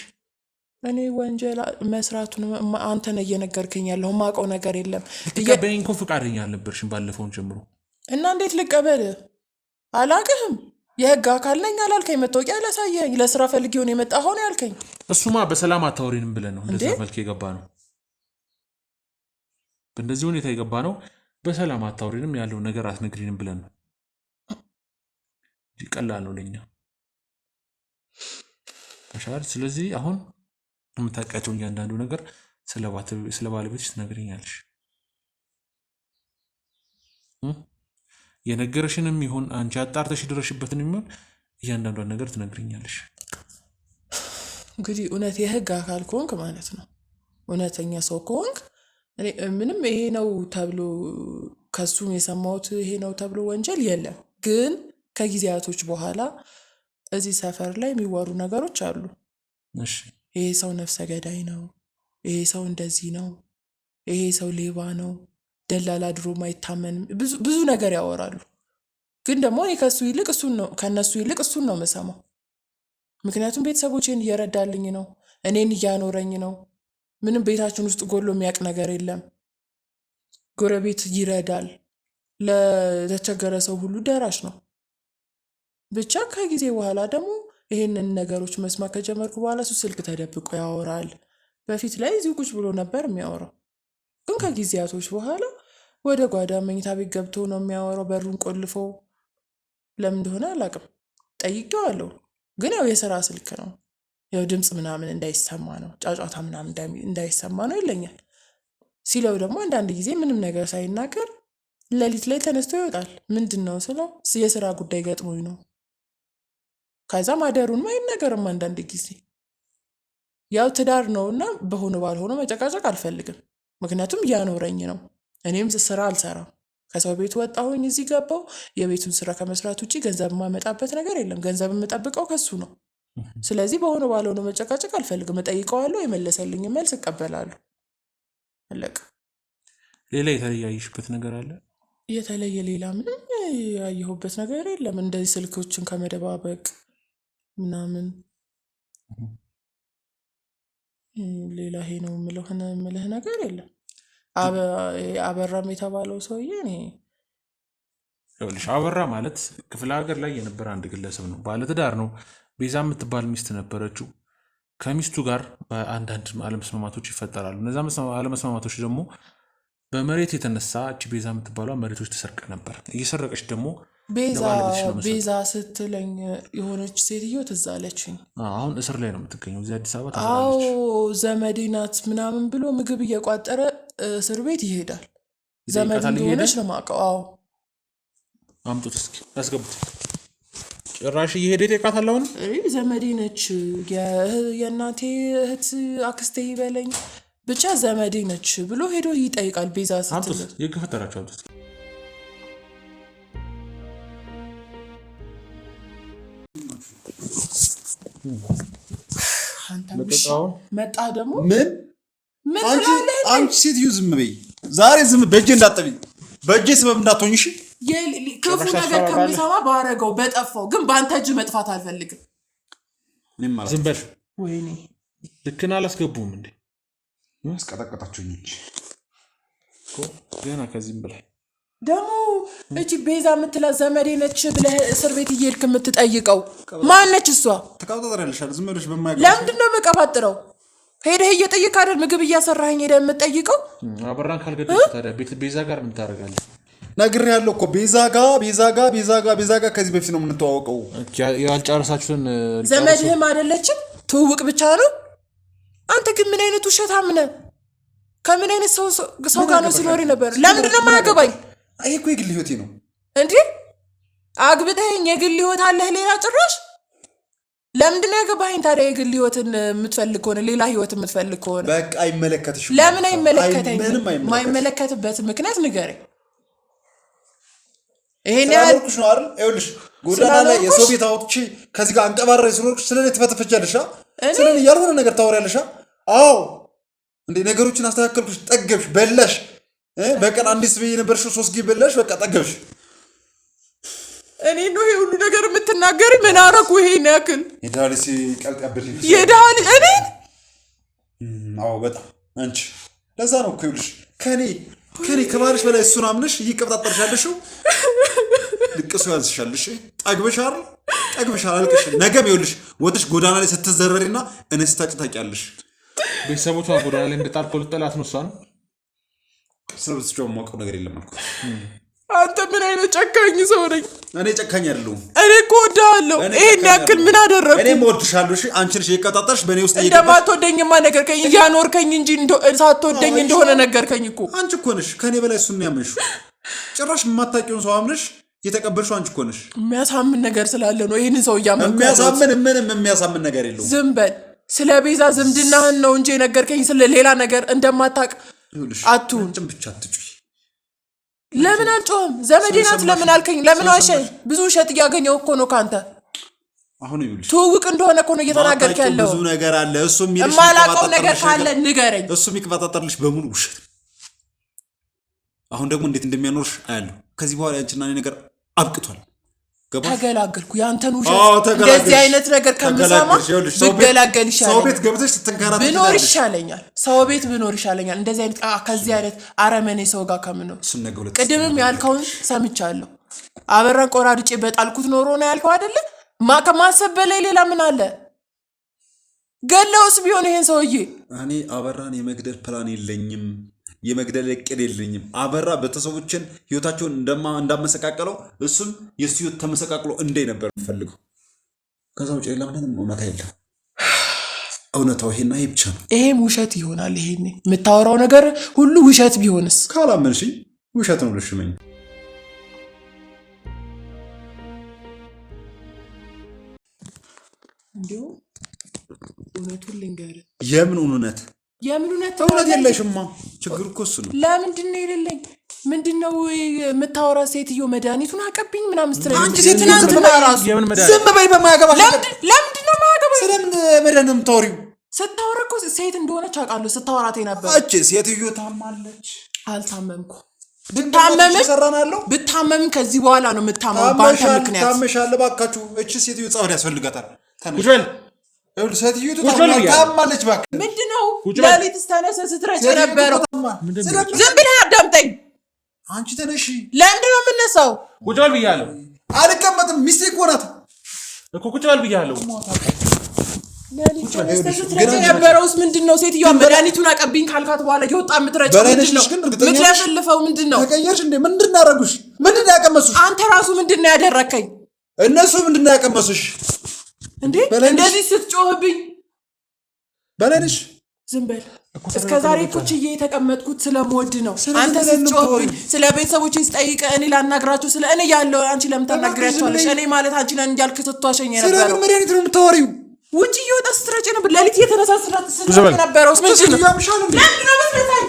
እኔ ወንጀል መስራቱን አንተ ነህ እየነገርከኝ ያለው፣ የማውቀው ነገር የለም። ልትቀበይኝ እኮ ፈቃደኛ አልነበርሽም ባለፈውን ጀምሮ እና እንዴት ልቀበል? አላውቅህም። የህግ አካል ነኝ አላልከኝ? መታወቂያ አላሳየኸኝ? ለስራ ፈልጌ ሆነ የመጣኸው ነው ያልከኝ። እሱማ በሰላም አታወሪንም ብለን ነው እንደዛ መልክ የገባ ነው። በእንደዚህ ሁኔታ የገባ ነው። በሰላም አታወሪንም ያለው ነገር አትነግሪንም ብለን ነው። ቀላል ነው ለኛ አሻር። ስለዚህ አሁን የምታውቂያቸው እያንዳንዱ ነገር ስለ ባለቤትሽ ትነግሪኛለሽ። የነገረሽንም ይሁን አንቺ አጣርተሽ ድረሽበትን የሚሆን እያንዳንዷን ነገር ትነግሪኛለሽ። እንግዲህ እውነት የህግ አካል ከሆንክ ማለት ነው፣ እውነተኛ ሰው ከሆንክ ምንም ይሄ ነው ተብሎ ከሱም የሰማሁት ይሄ ነው ተብሎ ወንጀል የለም። ግን ከጊዜያቶች በኋላ እዚህ ሰፈር ላይ የሚወሩ ነገሮች አሉ። ይሄ ሰው ነፍሰ ገዳይ ነው፣ ይሄ ሰው እንደዚህ ነው፣ ይሄ ሰው ሌባ ነው፣ ደላላ ድሮም አይታመንም፣ ብዙ ነገር ያወራሉ። ግን ደግሞ እኔ ከነሱ ይልቅ እሱን ነው የምሰማው። ምክንያቱም ቤተሰቦቼን እየረዳልኝ ነው፣ እኔን እያኖረኝ ነው። ምንም ቤታችን ውስጥ ጎሎ የሚያውቅ ነገር የለም። ጎረቤት ይረዳል፣ ለተቸገረ ሰው ሁሉ ደራሽ ነው። ብቻ ከጊዜ በኋላ ደግሞ ይህንን ነገሮች መስማት ከጀመርኩ በኋላ እሱ ስልክ ተደብቆ ያወራል። በፊት ላይ እዚሁ ቁጭ ብሎ ነበር የሚያወራው። ግን ከጊዜያቶች በኋላ ወደ ጓዳ መኝታ ቤት ገብቶ ነው የሚያወራው፣ በሩን ቆልፎ። ለምን እንደሆነ አላውቅም፣ ጠይቄዋለሁ። ግን ያው የስራ ስልክ ነው፣ ያው ድምፅ ምናምን እንዳይሰማ ነው፣ ጫጫታ ምናምን እንዳይሰማ ነው ይለኛል። ሲለው ደግሞ አንዳንድ ጊዜ ምንም ነገር ሳይናገር ሌሊት ላይ ተነስቶ ይወጣል። ምንድን ነው ስለው የስራ ጉዳይ ገጥሞኝ ነው። ከዛ ማደሩን አይነገርም። አንዳንድ ጊዜ ያው ትዳር ነውና በሆነ ባልሆነ መጨቃጨቅ አልፈልግም። ምክንያቱም እያኖረኝ ነው። እኔም ስራ አልሰራም። ከሰው ቤት ወጣሁኝ፣ እዚህ ገባው። የቤቱን ስራ ከመስራት ውጭ ገንዘብ የማመጣበት ነገር የለም። ገንዘብ የምጠብቀው ከሱ ነው። ስለዚህ በሆነ ባልሆነ መጨቃጨቅ አልፈልግም። እጠይቀዋለሁ፣ የመለሰልኝ መልስ እቀበላለሁ። አለቀ። ሌላ የተለያየሽበት ነገር አለ? የተለየ ሌላ ምንም ያየሁበት ነገር የለም። እንደዚህ ስልኮችን ከመደባበቅ ምናምን ሌላ ይሄ ነው የምልህ ነገር የለም። አበራም የተባለው ሰውዬ አበራ ማለት ክፍለ ሀገር ላይ የነበረ አንድ ግለሰብ ነው። ባለትዳር ነው። ቤዛ የምትባል ሚስት ነበረችው። ከሚስቱ ጋር በአንዳንድ አለመስማማቶች ይፈጠራሉ። እነዚ አለመስማማቶች ደግሞ በመሬት የተነሳ እቺ ቤዛ የምትባሏ መሬቶች ተሰርቀ ነበር። እየሰረቀች ደግሞ ቤዛ ስትለኝ የሆነች ሴትዮ ትዝ አለችኝ። አሁን እስር ላይ ነው የምትገኘው እዚህ አዲስ አበባ። አዎ ዘመዴ ናት ምናምን ብሎ ምግብ እየቋጠረ እስር ቤት ይሄዳል። ዘመድ እንደሆነች ነው የማውቀው። አዎ አምጡት እስኪ ያስገቡት። ጭራሽ እየሄደ ይጠይቃታል። አሁን ዘመዴ ነች፣ የእናቴ እህት አክስቴ ይበለኝ ብቻ ዘመዴ ነች ብሎ ሄዶ ይጠይቃል። ቤዛ ስትል የገፈተራቸው አምጡት። መጣ ደግሞ ምን አንቺ ሴትዮ ዝም በይ። ዛሬ ዝም በእጄ እንዳጠብኝ፣ በእጄ ስበብ እንዳትሆኝ እሺ። ክፉ ነገር ከምሰማ ባረገው በጠፋው፣ ግን በአንተ እጅ መጥፋት አልፈልግም። ዝም በል። ወይኔ ልክን አላስገቡም እንዴ? አስቀጠቀጣችሁኝ ገና ከዚህም በላይ ደግሞ እቺ ቤዛ የምትላት ዘመዴ ነች ብለህ እስር ቤት እየሄድክ የምትጠይቀው ማነች? እሷ ተቃውጣጣለሽ። ዝም ብለሽ በማይገባ ለምንድን ነው የምቀባጥረው? ሄደህ እየጠየቅ አይደል? ምግብ እያሰራኸኝ ሄደህ የምትጠይቀው። አበራን ካልገደልሽ ታዲያ ቤዛ ጋር ምን ታደርጋለህ? ነግሬሃለሁ እኮ ቤዛ ጋር ከዚህ በፊት ነው የምንተዋወቀው። ያልጨረሳችሁትን ዘመድህም አይደለችም፣ ትውውቅ ብቻ ነው። አንተ ግን ምን አይነት ውሸታም ነህ? ከምን አይነት ሰው ጋር ነው ሲኖር ነበር? ለምንድን ነው የማያገባኝ? ይሄ እኮ የግል ህይወቴ ነው እንዴ። አግብተኸኝ የግል ህይወት አለህ ሌላ ጭራሽ። ለምንድን ነው ያገባኸኝ ታዲያ? የግል ህይወትን የምትፈልግ ከሆነ ሌላ ህይወት የምትፈልግ ከሆነ በቃ አይመለከትሽም። ለምን አይመለከተኝ? የማይመለከትበት ምክንያት ንገረኝ። ይሄን ያህል ነው አይደል? ይኸውልሽ ጎዳና ላይ የሰው ቤት አውጥቼ ከዚህ ጋር አንቀባረሬ ስለሆንኩ ስለኔ ትፈተፈቻለሽ። ስለኔ ያልሆነ ነገር ታወሪያለሽ። አዎ እንዴ ነገሮችን አስተካከልኩሽ፣ ጠገብሽ፣ በላሽ። በቀን አንዴ ስበይ ነበርሽው 3 ጊዜ በላሽ። በቃ ጠገብሽ። እኔ ነው ይሄ ሁሉ ነገር የምትናገሪ? ምን አረኩ? ይሄን ያክል የዳልሲ ቀልጥ ያበልኝ የዳል እኔ አዎ በጣም አንቺ ለዛ ነው እኮ ይኸውልሽ ከኔ ከባልሽ በላይ እሱን አምነሽ እየቀጣጠርሻለሽ። ልቅሶ ያዝሻለሽ። ጠግበሻል አልቅሽ። ነገም ይኸውልሽ ወጥሽ ጎዳና ላይ ስትዘረሪና እንስታጭ ታውቂያለሽ። ቤተሰቦቿ ጎዳና ላይ እንደጣልኩ ልጠላት ነው። እሷን ስለብስቸው የማውቀው ነገር የለም አልኩት። አንተ ምን አይነት ጨካኝ ሰው ነኝ? እኔ ጨካኝ አይደለሁም። እኔ እኮ እወድሃለሁ። ይሄን ያክል ምን አደረግኩ? እኔም እወድሻለሁ። እሺ አንቺ ነሽ የቀጣጣሽ በእኔ ውስጥ እንደማትወደኝማ ነገርከኝ። እያኖርከኝ እንጂ ሳትወደኝ እንደሆነ ነገርከኝ እኮ። አንቺ እኮ ነሽ ከኔ በላይ እሱን ያመንሽው። ጭራሽ የማታውቂውን ሰው አምነሽ የተቀበልሽው አንቺ እኮ ነሽ። የሚያሳምን ነገር ስላለ ነው ይሄንን ሰው እያመንኩ። ምንም የሚያሳምን ነገር የለውም። ዝም በል። ስለ ቤዛ ዝምድናህን ነው እንጂ የነገርከኝ ስለ ሌላ ነገር እንደማታውቅ አትሁን። ብቻ አትጩይ። ለምን አልጮህም? ዘመዴ ናት ለምን አልከኝ? ለምን ዋሸኝ? ብዙ ውሸት እያገኘው እኮ ነው ካንተ። አሁን ይኸውልሽ ትውውቅ እንደሆነ እኮ ነው እየተናገርክ ያለው። ብዙ ነገር አለ። እሱ የሚልሽ የማላውቀው ነገር ካለ ንገረኝ። እሱ የሚቀባጣጠርልሽ በሙሉ ውሸት። አሁን ደግሞ እንዴት እንደሚያኖርሽ አያለሁ። ከዚህ በኋላ ያንቺና እኔ ነገር አብቅቷል። ተገላገልኩ። ያንተን ውሸት እንደዚህ አይነት ነገር ከምሰማ ብገላገል ይሻለኛል። ሰው ቤት ገብተሽ ስትንከራተት ብኖር ይሻለኛል። ሰው ቤት ብኖር ይሻለኛል እንደዚህ አይነት ከዚህ አይነት አረመኔ ሰው ጋር ከምኖር። ቅድምም ያልከውን ሰምቻለሁ። አበራን ቆራርጬ በጣልኩት ኖሮ ነው ያልከው አይደለ? ከማሰብ በላይ ሌላ ምን አለ? ገለውስ ቢሆን ይሄን ሰውዬ እኔ አበራን የመግደል ፕላን የለኝም፣ የመግደል እቅድ የለኝም። አበራ ቤተሰቦችን ህይወታቸውን እንዳመሰቃቀለው እሱም የሱ ህይወት ተመሰቃቅሎ እንደ ነበር ፈልገው። ከዛ ውጭ ሌላ ምንም እውነታ የለም። እውነታው ይሄና ይሄ ብቻ ነው። ይሄም ውሸት ይሆናል። ይሄኔ የምታወራው ነገር ሁሉ ውሸት ቢሆንስ? ካላመንሽኝ ውሸት ነው ብለሽ እመኝ። እንዴው እውነቱን ልንገርህ። የምን እውነት? እውነት የለሽማ። ችግሩ እኮ እሱ ነው። ለምንድን ነው የሌለኝ? ምንድነው የምታወራ? ሴትዮ መድኃኒቱን አቀብኝ ምናምን ስትለኝ አንቺ ሴት ትናንትና ራሱ ዝም በይ። በማያገባሽ ለምንድን ነው የማያገባሽ? ስለምን መድኃኒት ነው የምታወሪው? ስታወራ እኮ ሴት እንደሆነች አውቃለሁ። ስታወራት ነበር። እቺ ሴትዮ ታማለች። አልታመምኩም። ብታመምም ከዚህ በኋላ ነው የምታመመው በአንተ ምክንያት። ታመሻል። እባካችሁ እቺ ሴትዮ ጸበል ያስፈልጋታል። ሴትዮ ታማለች። እባክህ ምንድነው ሌሊት ስተነሰ ስትረጭ ነበረው? ዝም ብለህ አዳምጠኝ። አንቺ ተነሺ። ለምንድን ነው የምነሳው? ቁጭ በል ብያለሁ። አልቀመጥም። ሚስቴ እኮ ናት እኮ። ቁጭ በል ብያለሁ። ስትረጭ የነበረውስ ምንድን ነው? ሴትዮዋ መድኃኒቱን አቀብኝ ካልካት በኋላ የወጣ የምትረጨው ምንድን ነው? የምትለፈልፈው ምንድን ነው? ተቀየርሽ እንዴ? ምንድን ነው ያደረጉሽ? ምንድን ነው ያቀመሱሽ? አንተ ራሱ ምንድን ነው ያደረከኝ? እነሱ ምንድን ነው ያቀመሱሽ? እንዴ እንደዚህ ስትጮህብኝ በለንሽ። ዝም በል። እስከ ዛሬ ቁጭዬ የተቀመጥኩት ስለምወድ ነው። አንተ ስትጮህብኝ ስለ ቤተሰቦቼ ስጠይቅ እኔ ላናግራቸው ስለ እኔ ያለው አንቺ ለምን ታናግሪያቸዋለሽ? እኔ ማለት አንቺ ነን እንዲያልክ ስትዋሸኝ የነበረው። ስለምን መድኃኒት ነው የምታወሪው? ውጭ እየወጣ ስትረጭ ነበር። ሌሊት እየተነሳ ስትረጭ ነበረው። ምንድን ነው?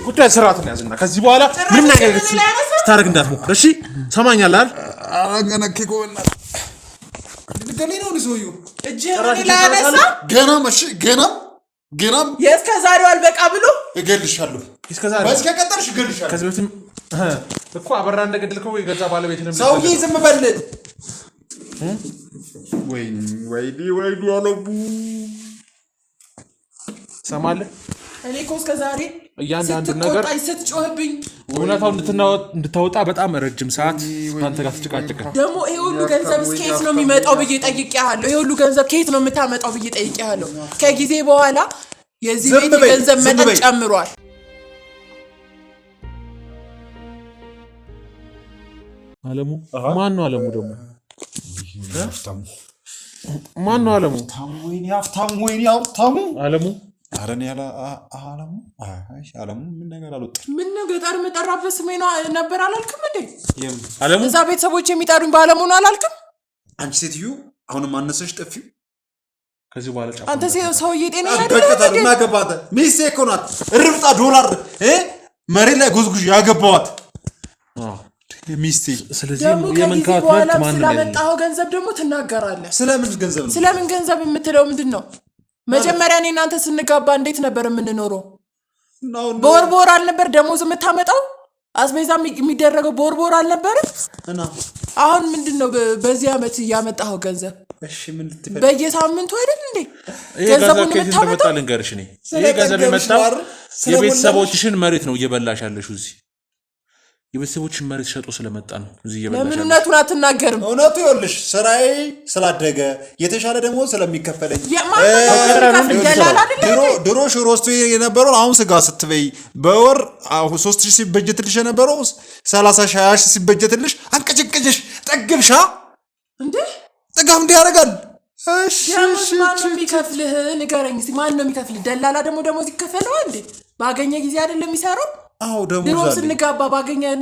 ቁጭ በል። ስርዓትን ያዝና ከዚህ በኋላ ምንም ነገር ስታደርግ እንዳትሞክር እሺ? ሰማኛለህ አይደል? አረጋነከ ጎና ገሌ ነው ልሶዩ እጅህን ላነሳ ገና መሽ ገና የእስከ ዛሬው አልበቃ ብሎ እገልሻለሁ። በስከ ቀጠርሽ እገልሻለሁ። ከዚህ በፊትም እኮ አበራ እንደገደልከው የገዛ ባለቤት ነው። ሰውዬ ዝም በል። ወይኔ አለቡ ሰማለህ። እኔ እኮ እስከ ዛሬ እያንዳንዱ ነገር ስትጮህብኝ እውነታው እንድታወጣ በጣም ረጅም ሰዓት አንተ ጋር ስትጨቃጨቅ ደግሞ ይሄ ሁሉ ገንዘብ ከየት ነው የሚመጣው ብዬ ጠይቄሃለሁ። ይሄ ሁሉ ገንዘብ ከየት ነው የምታመጣው ብዬ ጠይቄሃለሁ። ከጊዜ በኋላ የዚህ ቤት ገንዘብ መጠን ጨምሯል። አለሙ ማን ነው? አለሙ ደግሞ ማን ነው? አለሙ ሀብታሙ አለሙ አረን ያለ አለሙ ምን ነገር አልወጣም። ምን ገጠር የምጠራበት ስሜ ነው ነበር አላልክም እንዴ? አለሙ እዛ ቤተሰቦች የሚጠሩኝ በአለሙ ነው አላልክም? አንቺ ሴትዮ አሁንም አነሰሽ ጠፊው። ከዚህ በኋላ አንተ ሰውዬ ጤና ያደረገ ማገባተ ሚስቴ እኮ ናት። ርብጣ ዶላር መሬት ላይ ጉዝጉዥ ያገባዋት ሚስቴ ስለዚህ የመንካት ማለት ማን ነው ስለመጣው ገንዘብ ደግሞ ትናገራለህ ስለምን ገንዘብ ነው ስለምን ገንዘብ የምትለው ምንድነው መጀመሪያ እኔ እናንተ ስንጋባ እንዴት ነበር የምንኖረው በወር አልነበር ደሞዝ የምታመጣው አስቤዛ የሚደረገው በወር አልነበር እና አሁን ምንድነው በዚህ አመት ያመጣው ገንዘብ እሺ ምን ልትፈልግ በየሳምንቱ አይደል እንዴ ገንዘቡን የምታመጣው ልንገርሽ ነኝ ይሄ ገንዘብ የመጣው የቤተሰቦችሽን መሬት ነው እየበላሽ ያለሽው እዚህ የቤተሰቦችን መሬት ሸጦ ስለመጣ ነው እዚህ እየበላሽ ለምን እውነቱን አትናገርም እውነቱ ይኸውልሽ ስራዬ ስላደገ የተሻለ ደግሞ ስለሚከፈለኝ ድሮ ሽሮ ውስጥ የነበረው አሁን ስጋ ስትበይ በወር 3000 ሲበጀትልሽ የነበረው 30000 ሲበጀትልሽ አንቀጭቅጭሽ ጠግብሻ እንዴ ጥጋም እንዲያደርጋል እሺ ማን ነው የሚከፍልህ ንገረኝ እስቲ ማን ነው የሚከፍልህ ደላላ ደግሞ ደሞዝ ይከፈለው እንዴ ባገኘ ጊዜ አይደለም የሚሰራው አው ደሞዝ ድሮ ስንጋባ ባገኘን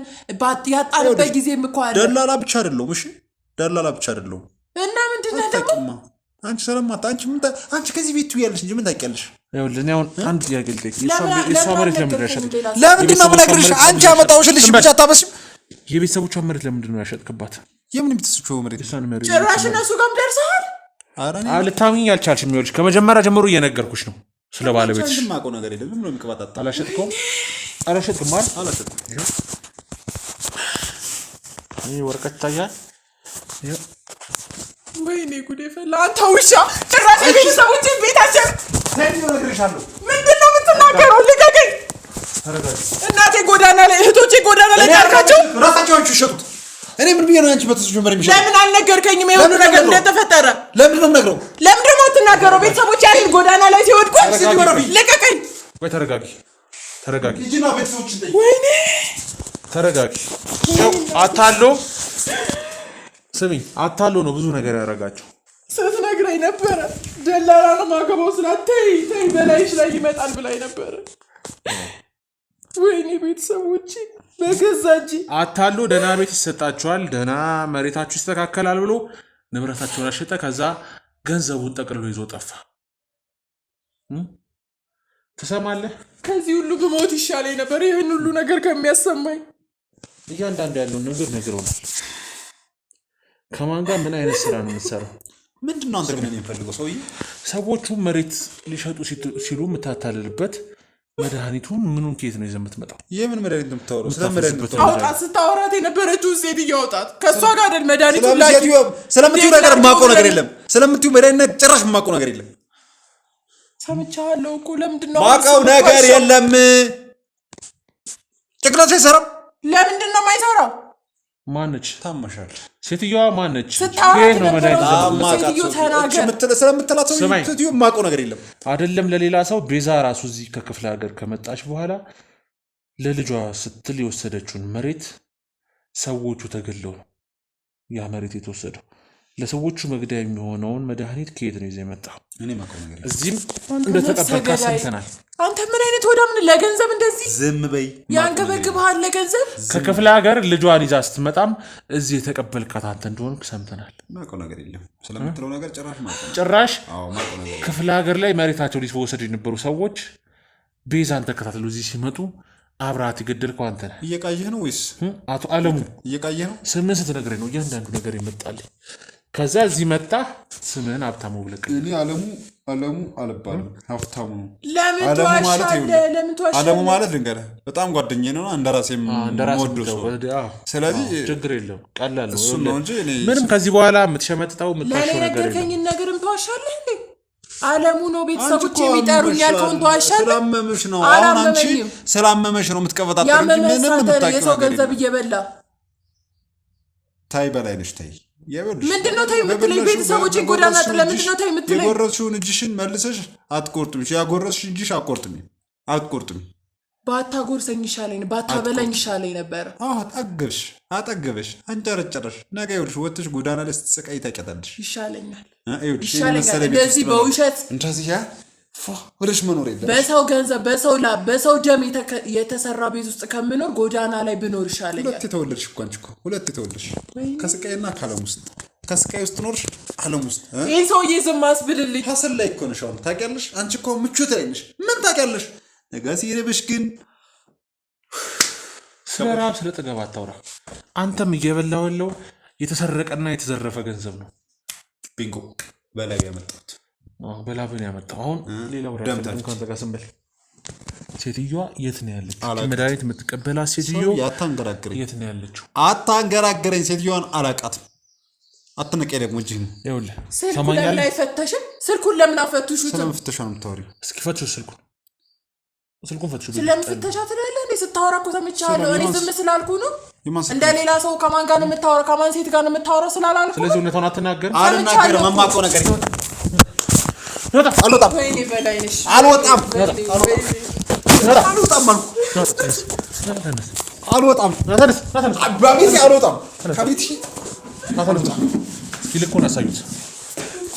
ያጣንበት ጊዜ ምኳል ደላላ ብቻ አይደለም እሺ ደላላ ብቻ አይደለም እና ምንድነው ደግሞ አንቺ ሰላማት አንቺ ከዚህ ቤት ያለሽ እንጂ ምን ታውቂያለሽ ይኸውልህ አሁን አንድ ጥያቄ ልጠይቅሽ የሷ መሬት ለምን ያሸጥክ ለምንድን ነው የምነግርሽ አንቺ አመጣውሽልሽ ብቻ ታበስም የቤተሰቦቿን መሬት ለምንድን ነው ያሸጥክባት የምን ቤተሰቦቿ መሬት ጭራሽ እነሱ ጋር ደርሰሃል አልታምኝ አልቻልሽም ይኸውልሽ ከመጀመሪያ ጀምሮ እየነገርኩሽ ነው ስለ ባለቤትሽ አንቺ ማቆ ነገር የለም ምንም የሚቀባጣጣ አላሸጥኩም ማለት አላሸጥኩም ይሄ ወረቀት ታያል ወይኔ ጉዴ ፈላ አንተ ውሻ ጭራሽ ቤተሰቦችን ቤታችን ለምን ነግርሻለሁ ምንድነው የምትናገረው ልቀቀኝ እናቴ ጎዳና ላይ እህቶቼ ጎዳና ላይ ያርካቸው ራሳቸው ይሸጡት እኔ ምን ብዬ ነው አንቺ በተሰጆ መሪ የሚሸጥ ለምን አልነገርከኝም ይሄ ሁሉ ነገር እንደተፈጠረ ለምን ነው የምነግረው ለምን ደግሞ አትናገረው ቤተሰቦች ያንን ጎዳና ላይ ሲወድቁ ልቀቀኝ ወይ ተረጋጊ ልጅና ቤተሰቦችን ጠይቅ ወይኔ ተረጋጊ አታሎ ስሚ አታሎ ነው ብዙ ነገር ያደረጋቸው ስትነግረኝ ነበረ ደላላ ነው ማገባው ስላተይ በላይሽ ላይ ይመጣል ብላኝ ነበረ ወይኔ ቤተሰቦች በገዛጂ አታሎ ደህና ቤት ይሰጣቸዋል ደህና መሬታችሁ ይስተካከላል ብሎ ንብረታቸውን አሸጠ ከዛ ገንዘቡን ጠቅልሎ ይዞ ጠፋ ትሰማለህ ከዚህ ሁሉ ብሞት ይሻለኝ ነበር ይሄን ሁሉ ነገር ከሚያሰማኝ እያንዳንዱ ያለው ነገር ነግሮናል ከማን ጋር ምን አይነት ስራ ነው የምትሰራው ምንድነው አንተ ምን የሚፈልገው ሰውዬ ሰዎቹ መሬት ሊሸጡ ሲሉ የምታታልልበት መድኃኒቱን ምኑን ከየት ነው ይዘህ የምትመጣው የምን መድኃኒት ነው የምታወራው ስለ መድኃኒት አውጣት ስታወራት የነበረችው ሴት እያወጣት ከሷ ጋር አይደል መድኃኒቱ ላይ ስለምትዩ ነገር ማቆ ነገር የለም ስለምትዩ መድኃኒት ጭራሽ ማቆ ነገር የለም ሰምቻለሁ እኮ ለምንድነው ማቆ ነገር የለም ጭቅላት አይሰራም ለምንድነው የማይሰራው ማነች ታመሻል ሴትዮዋ ማነች ከየት ነው መድኃኒት ሴትዮ ተናገር ስለምትላት ሰው ሴትዮ ማቆ ነገር የለም አይደለም ለሌላ ሰው ቤዛ ራሱ እዚህ ከክፍለ ሀገር ከመጣች በኋላ ለልጇ ስትል የወሰደችውን መሬት ሰዎቹ ተገለው ነው ያ መሬት የተወሰደው ለሰዎቹ መግደያ የሚሆነውን መድኃኒት ከየት ነው ይዘህ የመጣው እኔ ማቆ ነገር እዚህም እንደተቀበልካ ሰምተናል አንተ ምን አይነት ወዳምን ለገንዘብ እንደዚህ ዝም በይ ያንገበግብሃል ለገንዘብ ከክፍለ ሀገር ልጇን ይዛ ስትመጣም እዚህ የተቀበልካት አንተ እንደሆንክ ሰምተናል ማቆ ነገር የለም ስለምትለው ነገር ጭራሽ አዎ ማቆ ነገር ክፍለ ሀገር ላይ መሬታቸው ሊወሰድ የነበሩ ሰዎች ቤዛን ተከታትለው እዚህ ሲመጡ አብራት ይገደልከው አንተ ነህ እየቃየህ ነው ወይስ አቶ አለሙ እየቃየህ ነው ስምን ስትነግረኝ ነው እያንዳንዱ ነገር ይመጣልኝ ከዛ እዚህ መጣ ስምን ሀብታሙ ብለህ እኔ አለሙ አልባልም ሀብታሙ ነው አለሙ ማለት ልንገርህ በጣም ጓደኛዬ ነው እንደራሴም ወዶ ስለዚህ ችግር የለም ቀላል ነው እሱ ነው እንጂ ምንም ከዚህ በኋላ የምትሸመጥጣው የምታሸው ነገር የለም ለኔ ነገርም ተዋሻለህ እንዴ አለሙ ነው ቤተሰቦች የሚጠሩኝ ያልከውን ተዋሻለህ ስላመመሽ ነው አሁን አንቺ ስላመመሽ ነው የምትቀበጣጠው እንጂ ምንም የምታውቂው የሰው ገንዘብ እየበላ ታይ በላይ ነሽ ታይ ምንድነው ታይ የምትለኝ ቤተሰቦች ጎዳና ጥለ ምንድነው ታይ የምትለኝ የጎረስሽውን እጅሽን መልሰሽ አትቆርጥም ያጎረስሽ እጅሽ አትቆርጥም ባታጎርሰኝ ይሻለኝ ባታበላኝ ይሻለኝ ነበር አጠገብሽ አንጨረጨረሽ ነገ ይኸውልሽ ወጥተሽ ጎዳና ላይ ስትሰቃይ ታውቂያታለሽ ይሻለኛል እንደዚህ በውሸት እንደዚህ ወደሽ መኖር የለም በሰው ገንዘብ በሰው ላብ በሰው ደም የተሰራ ቤት ውስጥ ከምኖር ጎዳና ላይ ብኖር ይሻለኛል ሁለት ተወለድሽ እኮ አንቺ እኮ ሁለት ተወለድሽ ከስቃይና ከዓለም ውስጥ ከስቃይ ውስጥ ኖርሽ ዓለም ውስጥ ይሄ ሰውዬ ዝም አስብልልኝ ሀሰል ላይ እኮ ነሽ አሁን ታውቂያለሽ አንቺ እኮ ምቾት ላይ ነሽ ምን ታውቂያለሽ ነገ ሲርብሽ ግን ስለ ራብ ስለ ጥገብ አታውራ አንተም እየበላው የተሰረቀና የተዘረፈ ገንዘብ ነው። ቢንጎ በላይ ያመጣሁት በላብን ያመጣው። አሁን ሌላው ራሱ እንኳን ተቀስምበል ሴትዮዋ የት ነው ያለችው? መድኃኒት የምትቀበላት ሴትዮ አታንገራግረኝ። የት ነው ያለችው? አታንገራግረኝ። ሴትዮዋን አላውቃትም። አትነቀይ ደግሞ እጅህን። ይኸውልህ ስልኩን ለምን አይፈተሽም? ስልኩን ለምን አፈቱሹት? ስለምን ፍተሻ ነው የምታወሪው? እስኪ ፈትሹ ስልኩን ፈትሹ። ስለምን ፍተሻ ትላለህ? እኔ ስታወራ እኮ ሰምቻለሁ። እኔ ዝም ስላልኩ ነው። እንደ ሌላ ሰው ከማን ጋር ነው የምታወራው? ከማን ሴት ጋር ነው የምታወራው ስላላልኩ። ስለዚህ እውነታውን አትናገርም? አልናገርም። የማውቀው ነገር አልወጣም። ወይኔ በላይነሽ አልወጣም። አልወጣም። ተነስ አባቤ አልወጣም። ከቤት እስኪ ልኩን አሳዩት።